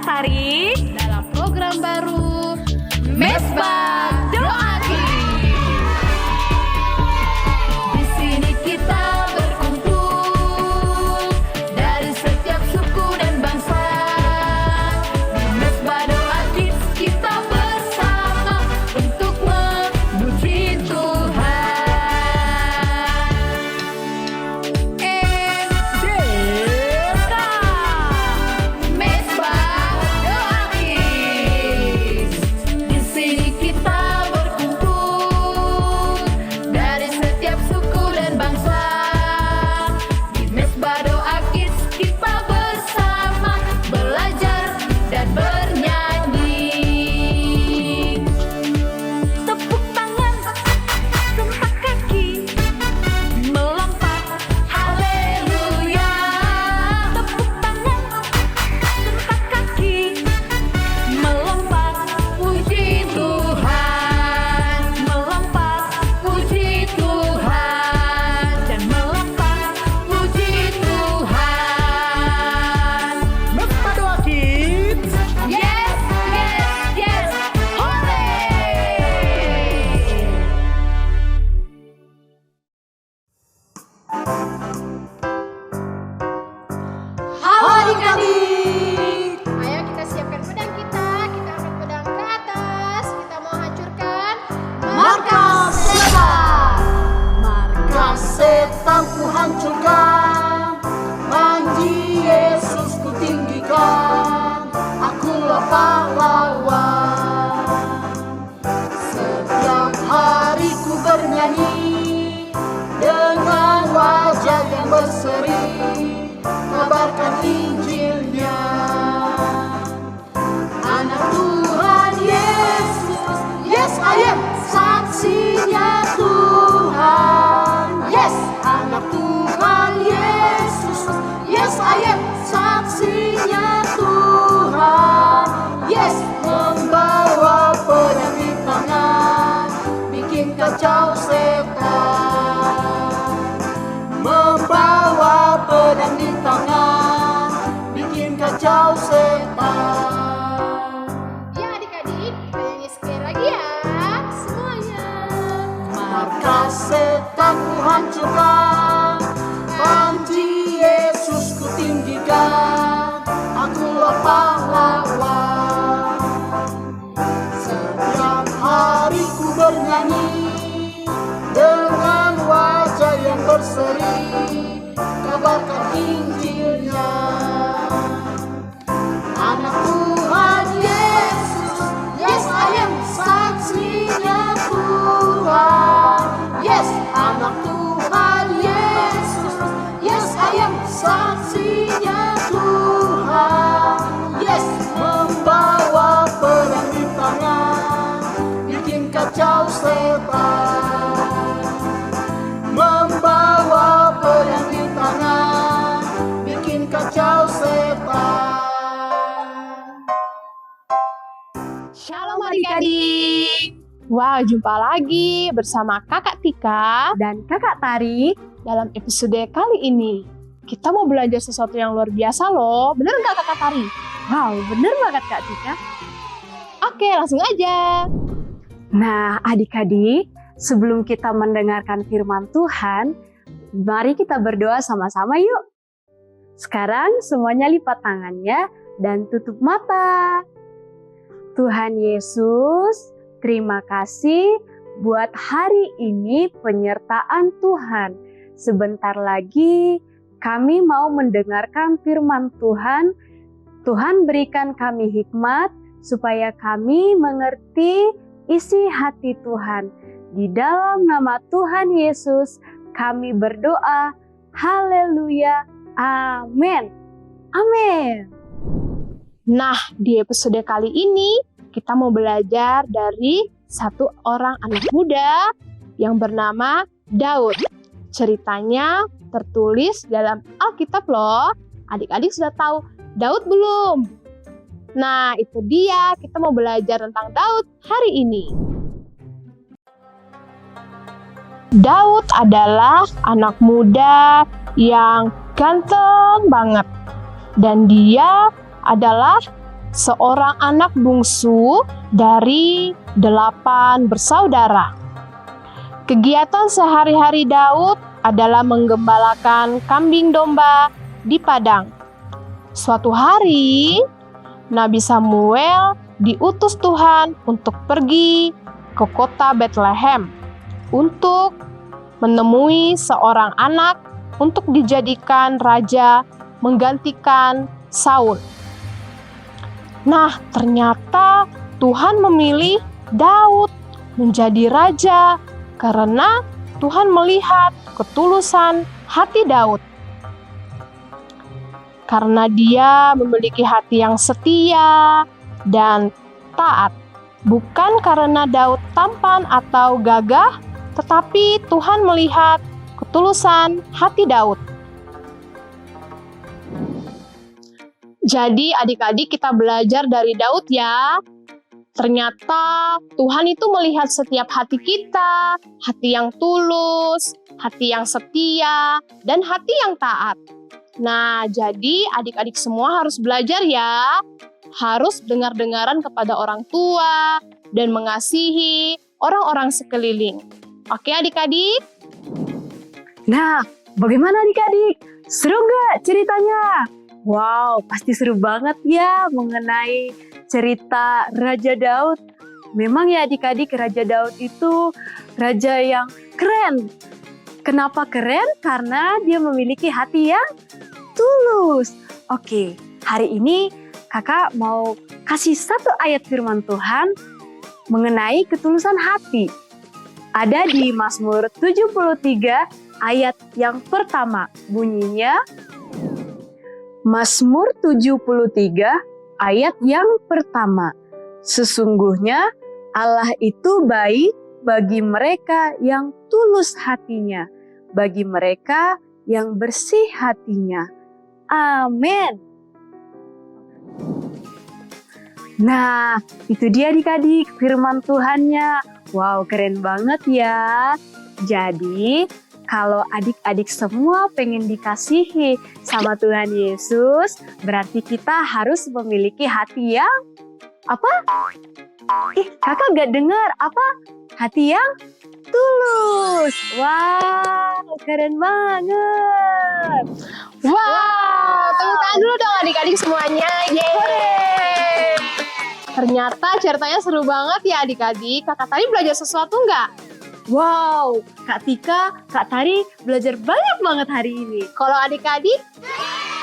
Kakak Tari dalam program baru Mesbah Doa Kids. Di sini kita berkumpul dari setiap suku dan bangsa. Di Mesbah Doa Kids kita bersama untuk memuji Tuhan. Merdeka! Mesbah Doa Kids. Di sini kita berkumpul dari setiap suku dan bangsa. Di Mesbah Doa Kids kita bersama belajar dan bernyanyi. Tepuk tangan, sentak kaki, melompat, haleluya. Tepuk tangan, sentak kaki, melompat, puji Tuhan. Melompat, puji Tuhan. Dan melompat, puji Tuhan. Mesbah Doa Kids. Yes, yes, yes, hore! Halo adik-adik. Ayo kita siapkan pedang kita angkat pedang ke atas, kita mau hancurkan Markas setan. Markas setan ku hancurkan, panji Yesus ku tinggikan, akulah pahlawan. Setiap hari ku bernyanyi dengan wajah yang berseri, kabarkan Injilnya. Anak Tuhan Yesus, yes I am saksinya Tuhan. Yes, anak Tuhan Yesus, yes I am saksinya Tuhan. Yes, membawa pedang di tangan, bikin kacau setan. Membawa pedang di tangan, bikin kacau setan. ya adik-adik. Kita nyanyi sekali lagi ya semuanya. Markas setan ku hancurkan, panji Yesus ku tinggikan, akulah pahlawan. Setiap hari ku bernyanyi dengan wajah yang berseri, kabarkan Injilnya. Anak Tuhan Yesus, yes I am saksinya Tuhan. Yes, anak Tuhan Yesus, yes I am saksinya Tuhan. Yes, membawa pedang di tangan, bikin kacau setan. Membawa pedang di tangan, bikin kacau setan. Shalom adik-adik. Wah, jumpa lagi bersama Kakak Tika Dan Kakak Tari, dalam episode kali ini. Kita mau belajar sesuatu yang luar biasa loh. Bener nggak Kakak Tari? wow bener banget Kak Tika. Oke, langsung aja. Nah adik-adik, sebelum kita mendengarkan firman Tuhan, mari kita berdoa sama-sama yuk. Sekarang semuanya lipat tangannya dan tutup mata. Tuhan Yesus, terima kasih buat hari ini penyertaan Tuhan. Sebentar lagi kami mau mendengarkan firman Tuhan. Tuhan berikan kami hikmat supaya kami mengerti isi hati Tuhan. Di dalam nama Tuhan Yesus kami berdoa. Haleluya. Amin. Amin. Nah, di episode kali ini kita mau belajar dari satu orang anak muda yang bernama Daud. Ceritanya tertulis dalam Alkitab loh. Adik-adik sudah tahu Daud belum? Nah, itu dia. Kita mau belajar tentang Daud hari ini. Daud adalah anak muda yang ganteng banget. Dan dia adalah seorang anak bungsu dari 8 bersaudara. Kegiatan sehari-hari Daud adalah menggembalakan kambing domba di padang. Suatu hari, Nabi Samuel diutus Tuhan untuk pergi ke kota Bethlehem untuk menemui seorang anak untuk dijadikan raja menggantikan Saul. Nah, ternyata Tuhan memilih Daud menjadi raja karena Tuhan melihat ketulusan hati Daud. Karena dia memiliki hati yang setia dan taat. Bukan karena Daud tampan atau gagah, tetapi Tuhan melihat ketulusan hati Daud. Jadi adik-adik kita belajar dari Daud ya. Ternyata Tuhan itu melihat setiap hati kita, hati yang tulus, hati yang setia, dan hati yang taat. Nah, jadi adik-adik semua harus belajar ya. Harus dengar-dengaran kepada orang tua dan mengasihi orang-orang sekeliling. Oke adik-adik? Nah, bagaimana adik-adik? Seru nggak ceritanya? Wow, pasti seru banget ya mengenai cerita Raja Daud. Memang ya adik-adik, Raja Daud itu raja yang keren. Kenapa keren? Karena dia memiliki hati yang tulus. Oke, hari ini kakak mau kasih satu ayat firman Tuhan mengenai ketulusan hati. Ada di Mazmur 73 ayat yang pertama. Bunyinya, Mazmur 73 ayat yang pertama. Sesungguhnya Allah itu baik bagi mereka yang tulus hatinya, bagi mereka yang bersih hatinya. Amin. Nah, itu dia adik-adik firman Tuhannya. Wow, keren banget ya. Jadi, kalau adik-adik semua pengen dikasihi sama Tuhan Yesus, berarti kita harus memiliki hati yang apa? Kakak gak dengar apa? Hati yang tulus. Wow, keren banget. Wow, tepuk tangan dulu dong adik-adik semuanya. Yeay. Ternyata ceritanya seru banget ya adik-adik. Kakak tadi belajar sesuatu nggak? Wow, Kak Tika, Kak Tari belajar banyak banget hari ini. Kalau adik-adik?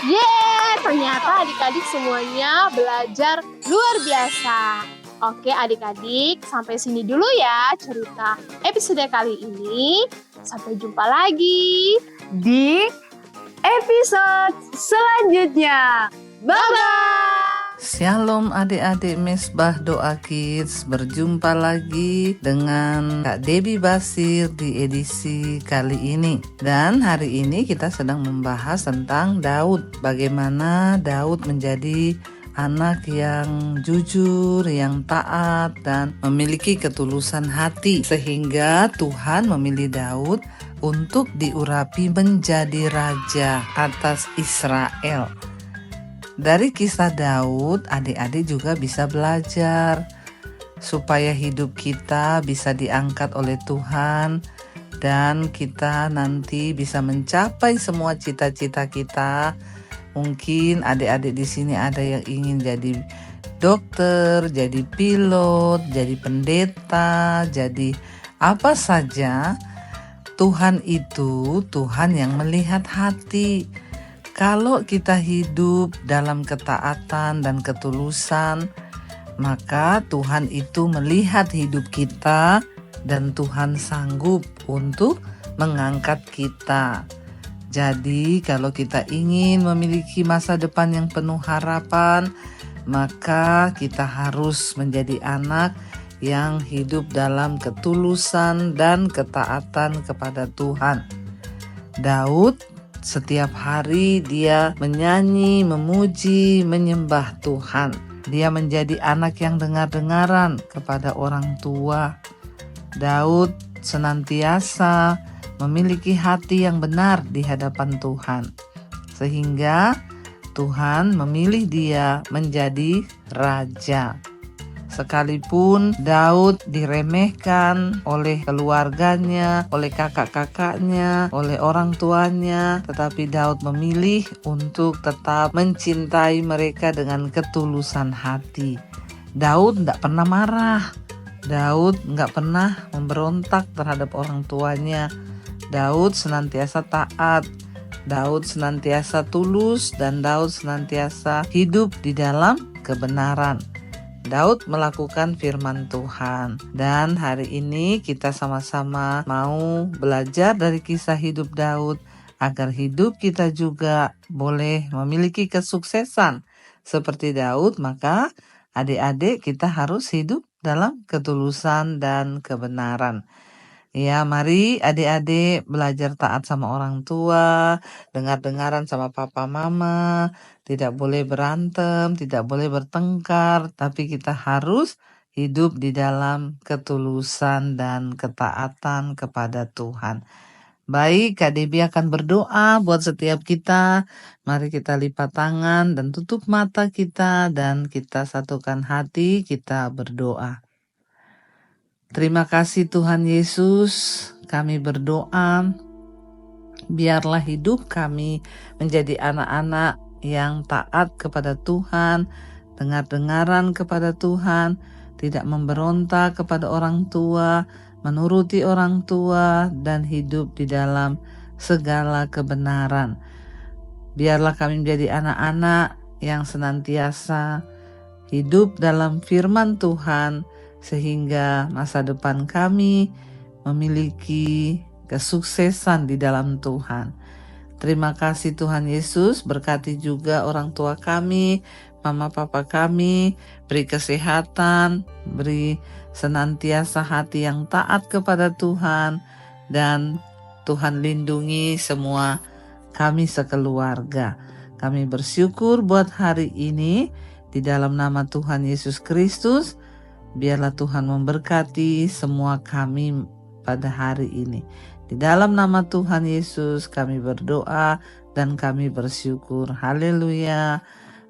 Yeay, ternyata adik-adik semuanya belajar luar biasa. Oke adik-adik, sampai sini dulu ya cerita episode kali ini. Sampai jumpa lagi Di episode selanjutnya. Bye-bye! Shalom adik-adik Mesbah Doa Kids, berjumpa lagi dengan Kak Debbie Basir di edisi kali ini. Dan hari ini kita sedang membahas tentang Daud. Bagaimana Daud menjadi anak yang jujur, yang taat, dan memiliki ketulusan hati. Sehingga Tuhan memilih Daud untuk diurapi menjadi raja atas Israel. Dari kisah Daud, adik-adik juga bisa belajar supaya hidup kita bisa diangkat oleh Tuhan dan kita nanti bisa mencapai semua cita-cita kita. Mungkin adik-adik di sini ada yang ingin jadi dokter, jadi pilot, jadi pendeta, jadi apa saja. Tuhan itu Tuhan yang melihat hati. Kalau kita hidup dalam ketaatan dan ketulusan, maka Tuhan itu melihat hidup kita dan Tuhan sanggup untuk mengangkat kita. Jadi kalau kita ingin memiliki masa depan yang penuh harapan, maka kita harus menjadi anak yang hidup dalam ketulusan dan ketaatan kepada Tuhan. Daud setiap hari dia menyanyi, memuji, menyembah Tuhan. Dia menjadi anak yang dengar-dengaran kepada orang tua. Daud senantiasa memiliki hati yang benar di hadapan Tuhan. Sehingga Tuhan memilih dia menjadi raja. Sekalipun Daud diremehkan oleh keluarganya, oleh kakak-kakaknya, oleh orang tuanya, tetapi Daud memilih untuk tetap mencintai mereka dengan ketulusan hati. Daud tidak pernah marah. Daud nggak pernah memberontak terhadap orang tuanya. Daud senantiasa taat. Daud senantiasa tulus dan Daud senantiasa hidup di dalam kebenaran. Daud melakukan firman Tuhan, dan hari ini kita sama-sama mau belajar dari kisah hidup Daud agar hidup kita juga boleh memiliki kesuksesan seperti Daud. Maka adik-adik kita harus hidup dalam ketulusan dan kebenaran. Ya, mari adik-adik belajar taat sama orang tua, dengar-dengaran sama papa mama, tidak boleh berantem, tidak boleh bertengkar, tapi kita harus hidup di dalam ketulusan dan ketaatan kepada Tuhan. Baik, Kak Debbie akan berdoa buat setiap kita. Mari kita lipat tangan dan tutup mata kita dan kita satukan hati, kita berdoa. Terima kasih Tuhan Yesus, kami berdoa, biarlah hidup kami menjadi anak-anak yang taat kepada Tuhan, dengar-dengaran kepada Tuhan, tidak memberontak kepada orang tua, menuruti orang tua, dan hidup di dalam segala kebenaran. Biarlah kami menjadi anak-anak yang senantiasa hidup dalam firman Tuhan, sehingga masa depan kami memiliki kesuksesan di dalam Tuhan. Terima kasih Tuhan Yesus, berkati juga orang tua kami, mama papa kami, beri kesehatan, beri senantiasa hati yang taat kepada Tuhan, dan Tuhan lindungi semua kami sekeluarga. Kami bersyukur buat hari ini, di dalam nama Tuhan Yesus Kristus. Biarlah Tuhan memberkati semua kami pada hari ini. Di dalam nama Tuhan Yesus kami berdoa dan kami bersyukur. Haleluya.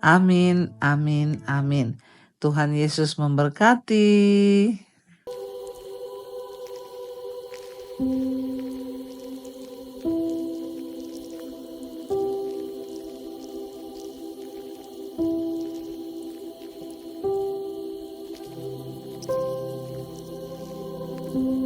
Amin, amin, amin. Tuhan Yesus memberkati. Thank you.